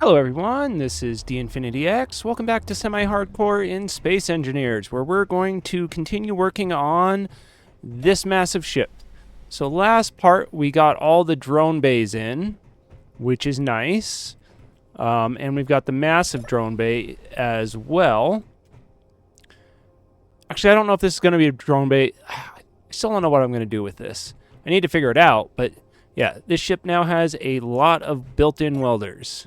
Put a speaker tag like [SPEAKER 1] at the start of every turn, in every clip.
[SPEAKER 1] Hello everyone, this is DInfinityX. Welcome back to Semi-Hardcore in Space Engineers, where we're going to continue working on this massive ship. So last part, we got all the drone bays in, which is nice. And we've got the massive drone bay as well. Actually, I don't know if this is going to be a drone bay. I still don't know what I'm going to do with this. I need to figure it out, but yeah, this ship now has a lot of built-in welders.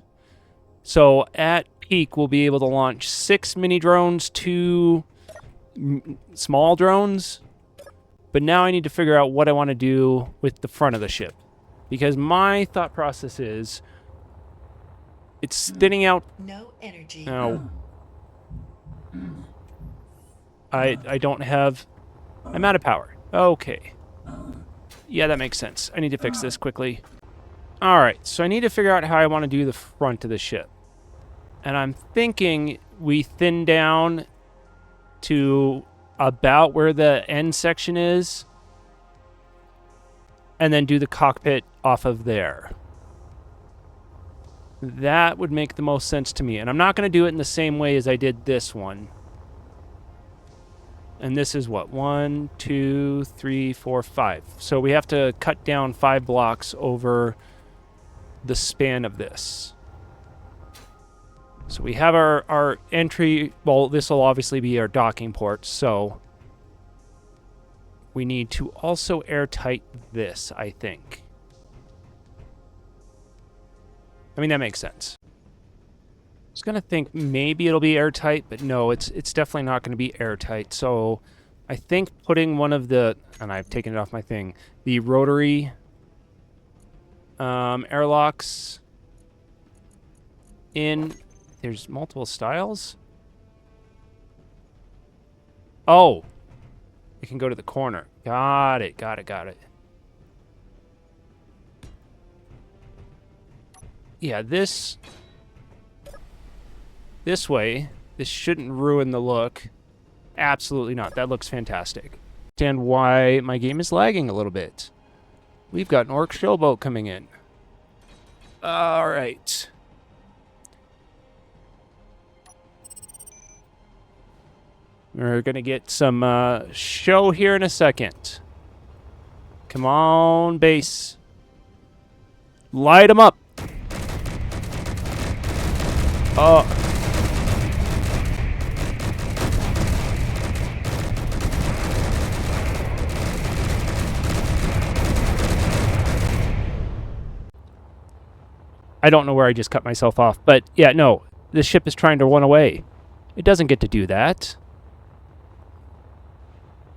[SPEAKER 1] So at peak, we'll be able to launch 6 mini drones, 2 small drones. But now I need to figure out what I want to do with the front of the ship. Because my thought process is, it's thinning out.
[SPEAKER 2] No energy.
[SPEAKER 1] No. I don't have. I'm out of power. Okay. Yeah, that makes sense. I need to fix this quickly. Alright, so I need to figure out how I want to do the front of the ship. And I'm thinking we thin down to about where the end section is. And then do the cockpit off of there. That would make the most sense to me. And I'm not going to do it in the same way as I did this one. And this is what? 1, 2, 3, 4, 5. So we have to cut down 5 blocks over the span of this. So we have our entry. Well, this will obviously be our docking port. So we need to also airtight this, I think. I mean, that makes sense. I was going to think maybe it'll be airtight, but no, it's definitely not going to be airtight. So I think putting one of the, and I've taken it off my thing, the rotary airlocks in. There's multiple styles. Oh, it can go to the corner. Got it. Yeah, this way, this shouldn't ruin the look. Absolutely not. That looks fantastic. Understand why my game is lagging a little bit. We've got an orc showboat coming in. All right. We're going to get some show here in a second. Come on, base. Light them up. Oh. I don't know where I just cut myself off, but yeah, no. This ship is trying to run away. It doesn't get to do that.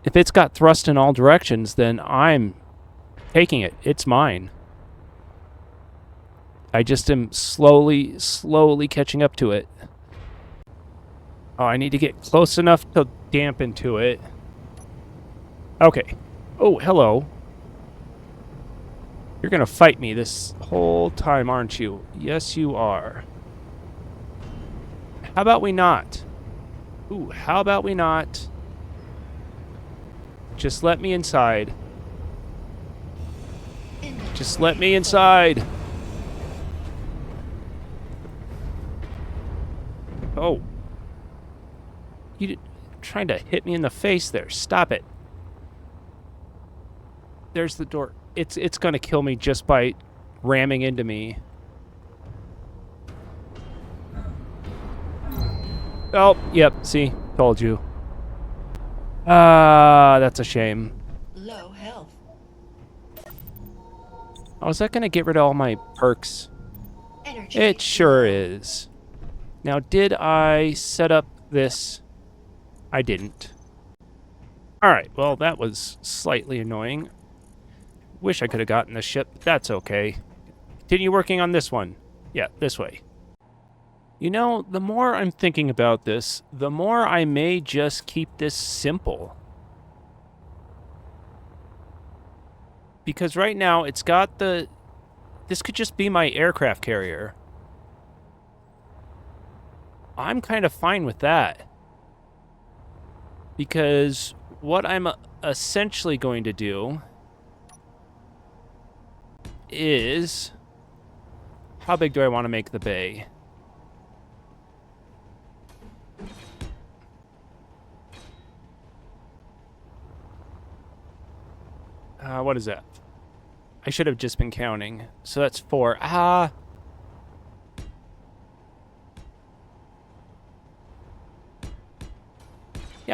[SPEAKER 1] If it's got thrust in all directions, then I'm taking it. It's mine. I just am slowly catching up to it. Oh, I need to get close enough to dampen to it. Okay. Oh, hello. You're gonna fight me this whole time, aren't you? Yes, you are. How about we not? Ooh, how about we not? Just let me inside. Just let me inside. Oh. You trying to hit me in the face there. Stop it. There's the door. It's going to kill me just by ramming into me. Oh, yep, see? Told you. That's a shame.
[SPEAKER 2] Low health.
[SPEAKER 1] Oh, is that going to get rid of all my perks?
[SPEAKER 2] Energy.
[SPEAKER 1] It sure is. Now, did I set up this? I didn't. Alright, well, that was slightly annoying. Wish I could have gotten the ship, but that's okay. Continue working on this one. Yeah, this way. You know, the more I'm thinking about this, the more I may just keep this simple. Because right now, it's got the... This could just be my aircraft carrier. I'm kind of fine with that. Because what I'm essentially going to do is... How big do I want to make the bay? What is that? I should have just been counting. So that's 4. Yeah,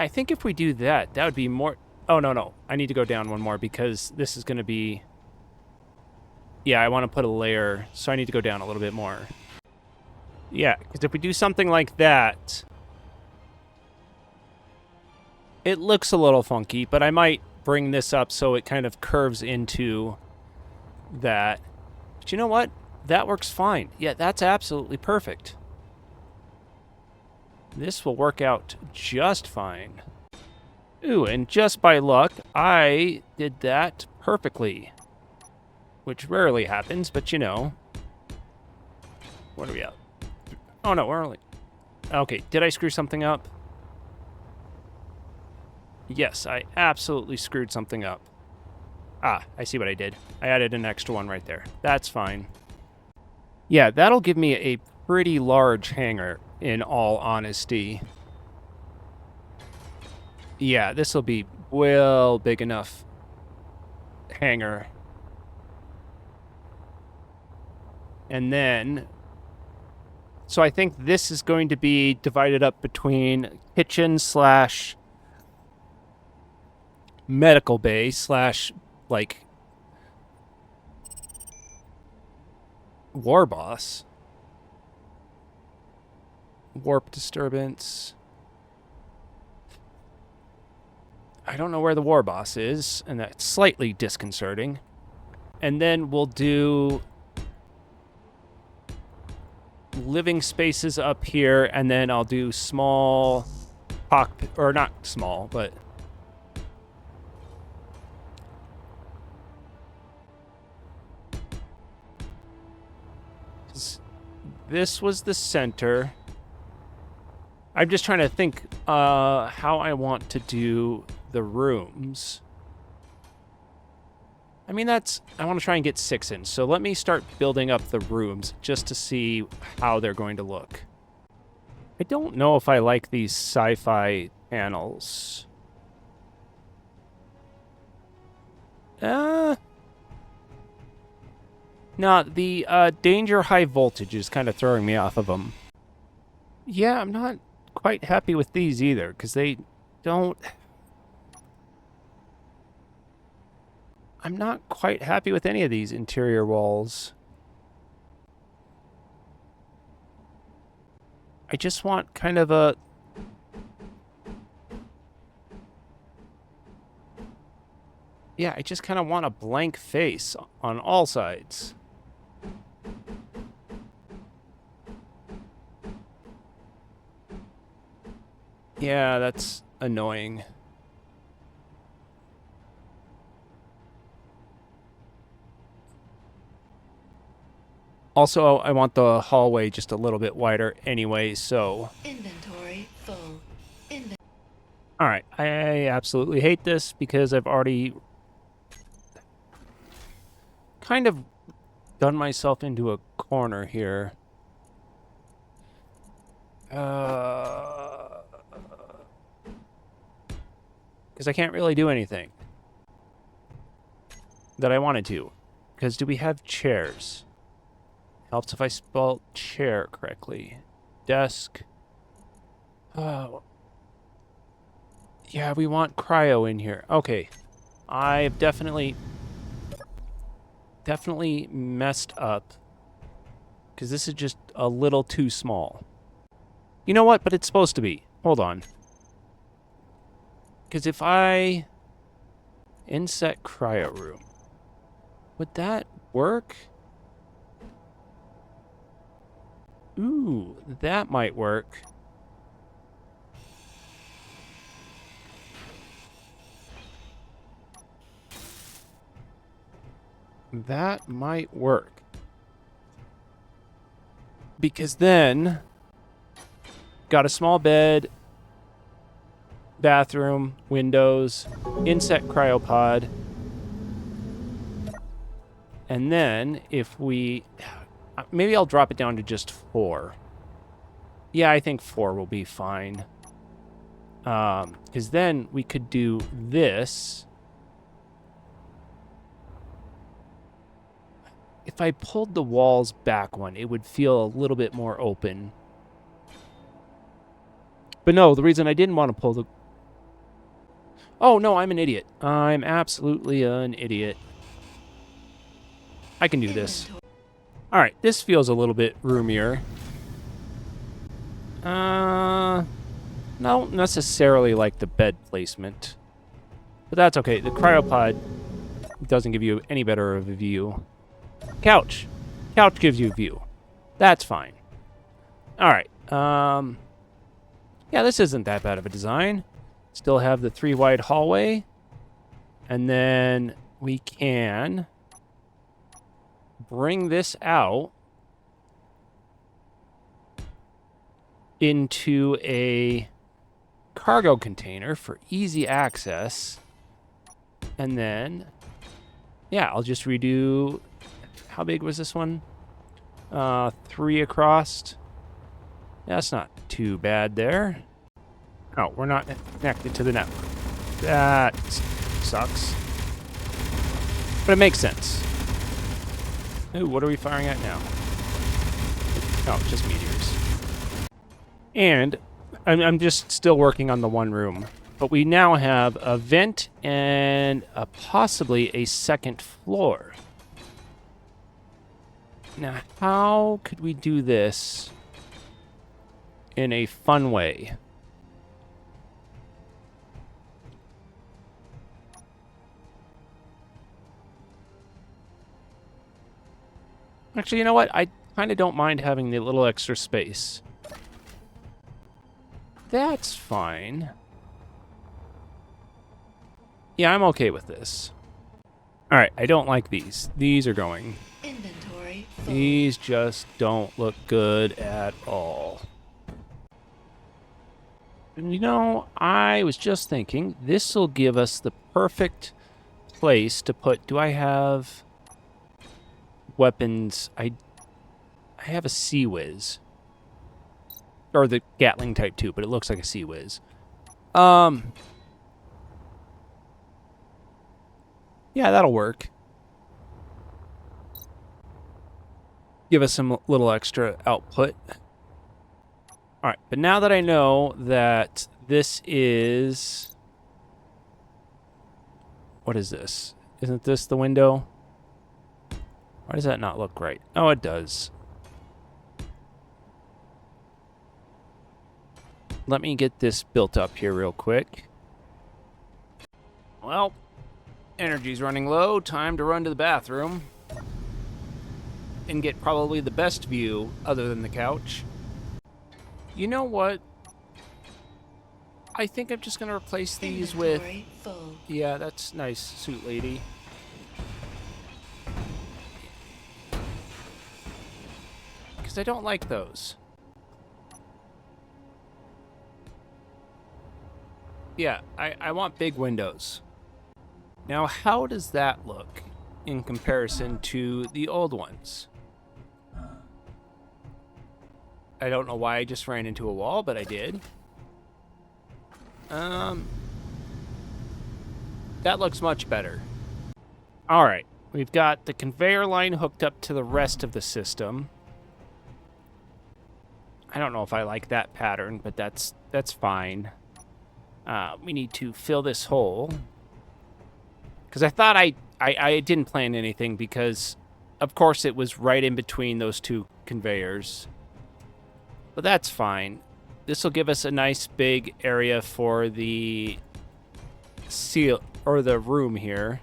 [SPEAKER 1] I think if we do that, that would be more... Oh, no. I need to go down one more because this is going to be... Yeah, I want to put a layer, so I need to go down a little bit more. Yeah, because if we do something like that... It looks a little funky, but I might bring this up so it kind of curves into that. But you know what? That works fine. Yeah, that's absolutely perfect. This will work out just fine. Ooh, and just by luck, I did that perfectly. Which rarely happens, but you know. What are we at? Oh no, we're only... Okay, did I screw something up? Yes, I absolutely screwed something up. Ah, I see what I did. I added an extra one right there. That's fine. Yeah, that'll give me a pretty large hangar, in all honesty. Yeah, this will be well big enough hangar. And then... So I think this is going to be divided up between kitchen slash... medical bay slash, like, war boss. Warp disturbance. I don't know where the war boss is, and that's slightly disconcerting. And then we'll do living spaces up here, and then I'll do small cockpit, or not small, but... This was the center. I'm just trying to think how I want to do the rooms. I mean, I want to try and get 6 in. So let me start building up the rooms just to see how they're going to look. I don't know if I like these sci-fi panels. No, the danger high voltage is kind of throwing me off of them. Yeah, I'm not quite happy with these either, because they don't... I'm not quite happy with any of these interior walls. I just want kind of a... Yeah, I just kind of want a blank face on all sides. Yeah, that's annoying. Also, I want the hallway just a little bit wider anyway, so...
[SPEAKER 2] Inventory full.
[SPEAKER 1] Alright, I absolutely hate this because I've already kind of done myself into a corner here. Because I can't really do anything that I wanted to. Because do we have chairs? Helps if I spell chair correctly. Desk. Oh. Yeah, we want cryo in here. Okay. I've definitely messed up. Because this is just a little too small. You know what? But it's supposed to be. Hold on. Because if I inset cryo room, would that work? Ooh, that might work. That might work. Because then, got a small bed, bathroom, windows, inset cryopod. And then if we... Maybe I'll drop it down to just 4. Yeah, I think 4 will be fine. Because then we could do this. if I pulled the walls back one, it would feel a little bit more open. But no, the reason I didn't want to pull the... Oh, no, I'm an idiot. I'm absolutely an idiot. I can do this. All right, this feels a little bit roomier. Not necessarily like the bed placement. But that's okay. The cryopod doesn't give you any better of a view. Couch. Couch gives you a view. That's fine. All right. Yeah, this isn't that bad of a design. Still have the 3 wide hallway. And then we can bring this out into a cargo container for easy access. And then, yeah, I'll just redo... How big was this one? 3 across. That's not too bad there. Oh, we're not connected to the network. That sucks. But it makes sense. Ooh, what are we firing at now? Oh, just meteors. And I'm just still working on the one room. But we now have a vent and possibly a second floor. Now, how could we do this in a fun way? Actually, you know what? I kind of don't mind having the little extra space. That's fine. Yeah, I'm okay with this. All right, I don't like these. These are going.
[SPEAKER 2] Inventory full.
[SPEAKER 1] These just don't look good at all. And you know, I was just thinking, this will give us the perfect place to put... Do I have weapons? I have a Sea-Wiz. Or the Gatling Type 2, but it looks like a Sea-Wiz. Yeah, that'll work. Give us some little extra output. All right, but now that I know that this is... What is this? Isn't this the window? Why does that not look right? Oh, it does. Let me get this built up here real quick. Well, energy's running low. Time to run to the bathroom. And get probably the best view other than the couch. You know what? I think I'm just going to replace these with...
[SPEAKER 2] Inventory full.
[SPEAKER 1] Yeah, that's nice, suit lady. Because I don't like those. Yeah, I want big windows. Now, how does that look in comparison to the old ones? I don't know why I just ran into a wall, but I did. That looks much better. All right, we've got the conveyor line hooked up to the rest of the system. I don't know if I like that pattern, but that's fine. We need to fill this hole. Because I thought I didn't plan anything because, of course, it was right in between those two conveyors. But that's fine. This will give us a nice big area for the seal or the room here.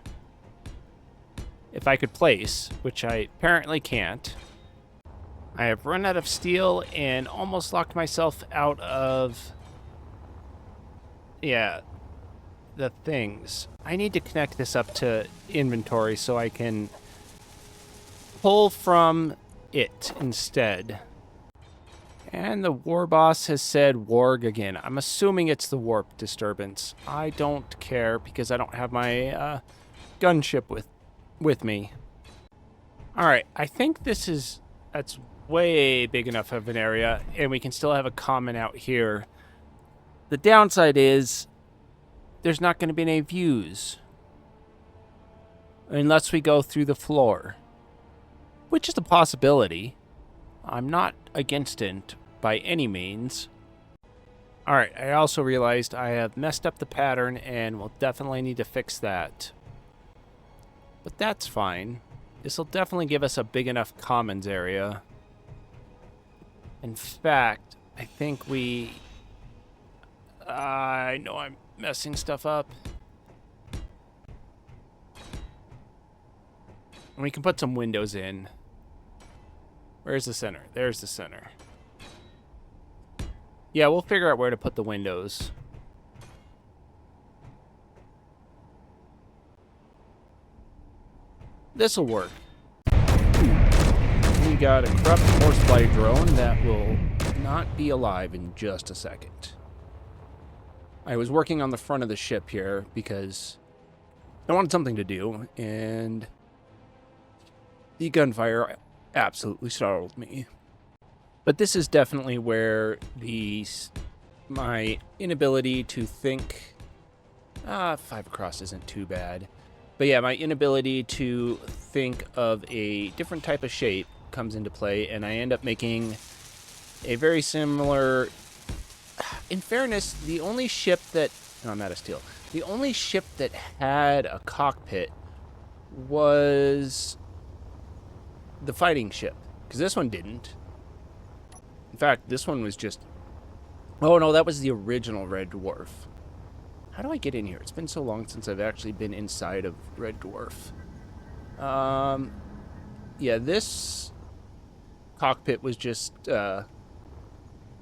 [SPEAKER 1] If I could place, which I apparently can't. I have run out of steel and almost locked myself out of... Yeah, the things. I need to connect this up to inventory so I can pull from it instead. And the war boss has said warg again. I'm assuming it's the warp disturbance. I don't care because I don't have my gunship with me. All right, I think that's way big enough of an area, and we can still have a common out here. The downside is there's not going to be any views unless we go through the floor. which is a possibility. I'm not against it by any means. Alright, I also realized I have messed up the pattern and will definitely need to fix that. But that's fine. This will definitely give us a big enough commons area. In fact, I think I know I'm messing stuff up. And we can put some windows in. Where's the center? There's the center. Yeah, we'll figure out where to put the windows. This'll work. We got a corrupt horsefly drone that will not be alive in just a second. I was working on the front of the ship here because I wanted something to do, and the gunfire absolutely startled me. But this is definitely where my inability to think... 5 across isn't too bad. But yeah, my inability to think of a different type of shape comes into play, and I end up making a very similar... In fairness, the only ship that... No, I'm out of steel. The only ship that had a cockpit was the fighting ship, because this one didn't. In fact, this one was just... Oh, no, that was the original Red Dwarf. How do I get in here? It's been so long since I've actually been inside of Red Dwarf. Yeah, this cockpit was just...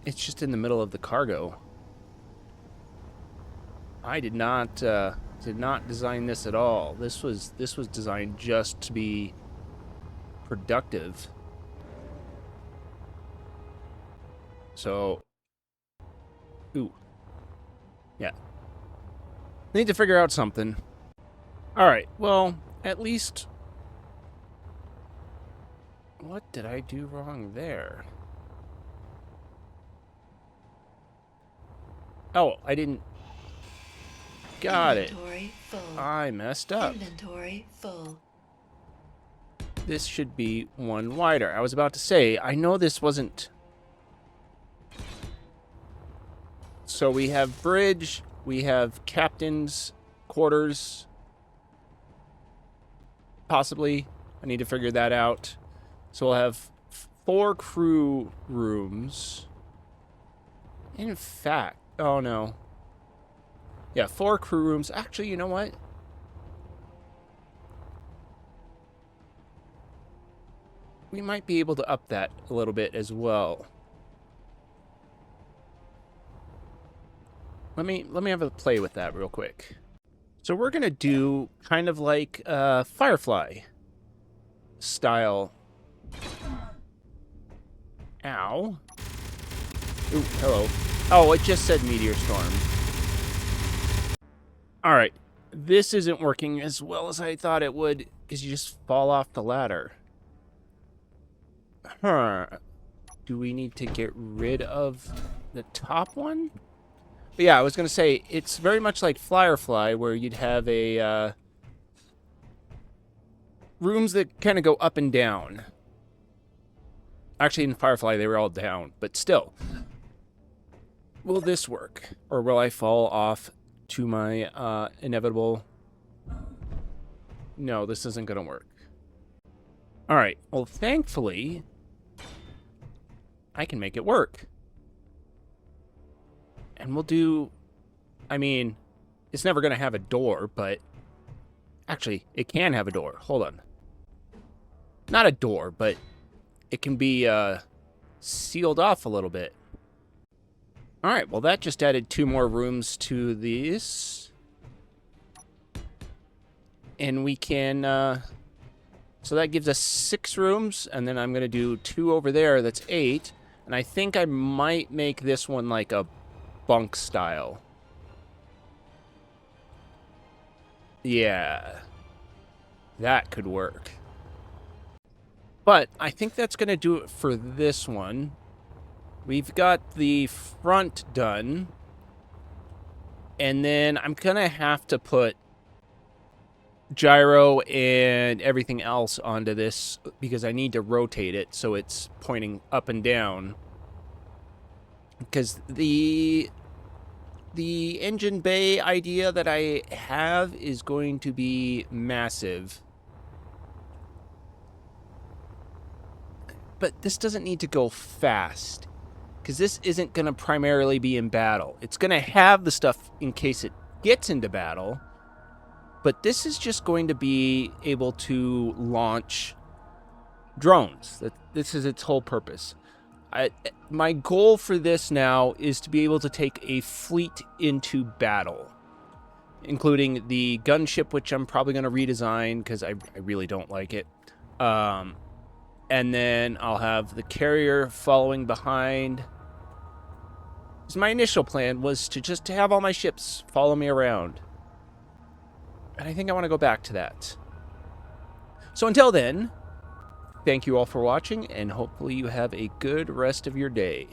[SPEAKER 1] it's just in the middle of the cargo. I did not design this at all. This was designed just to be productive. So, ooh, yeah. Need to figure out something. All right. Well, at least. What did I do wrong there? Oh, I didn't. Got it.
[SPEAKER 2] Inventory full.
[SPEAKER 1] I messed up.
[SPEAKER 2] Inventory full.
[SPEAKER 1] This should be one wider. I was about to say, I know this wasn't... So we have bridge, we have captain's quarters. Possibly. I need to figure that out. So we'll have 4 crew rooms. In fact... Oh, no. Yeah, 4 crew rooms. Actually, you know what? We might be able to up that a little bit as well. Let me have a play with that real quick. So we're gonna do kind of like Firefly style. Ow. Ooh, hello. Oh, it just said meteor storm. All right, this isn't working as well as I thought it would because you just fall off the ladder. Huh. Do we need to get rid of the top one? But yeah, I was going to say, it's very much like Firefly, where you'd have a... rooms that kind of go up and down. Actually, in Firefly, they were all down, but still. Will this work? Or will I fall off to my inevitable... No, this isn't going to work. All right. Well, thankfully, I can make it work. And we'll do... I mean, it's never going to have a door, but... Actually, it can have a door. Hold on. Not a door, but it can be sealed off a little bit. All right, well, that just added 2 more rooms to these. And we can... So that gives us 6 rooms, and then I'm going to do 2 over there. That's 8. And I think I might make this one like a bunk style. Yeah. That could work. But I think that's going to do it for this one. We've got the front done. And then I'm going to have to put gyro and everything else onto this because I need to rotate it so it's pointing up and down. Because the engine bay idea that I have is going to be massive. But this doesn't need to go fast, because this isn't going to primarily be in battle. It's going to have the stuff in case it gets into battle, but this is just going to be able to launch drones. This is its whole purpose. My goal for this now is to be able to take a fleet into battle, including the gunship, which I'm probably going to redesign because I really don't like it. And then I'll have the carrier following behind. So my initial plan was to have all my ships follow me around. And I think I want to go back to that. So until then, thank you all for watching, and hopefully you have a good rest of your day.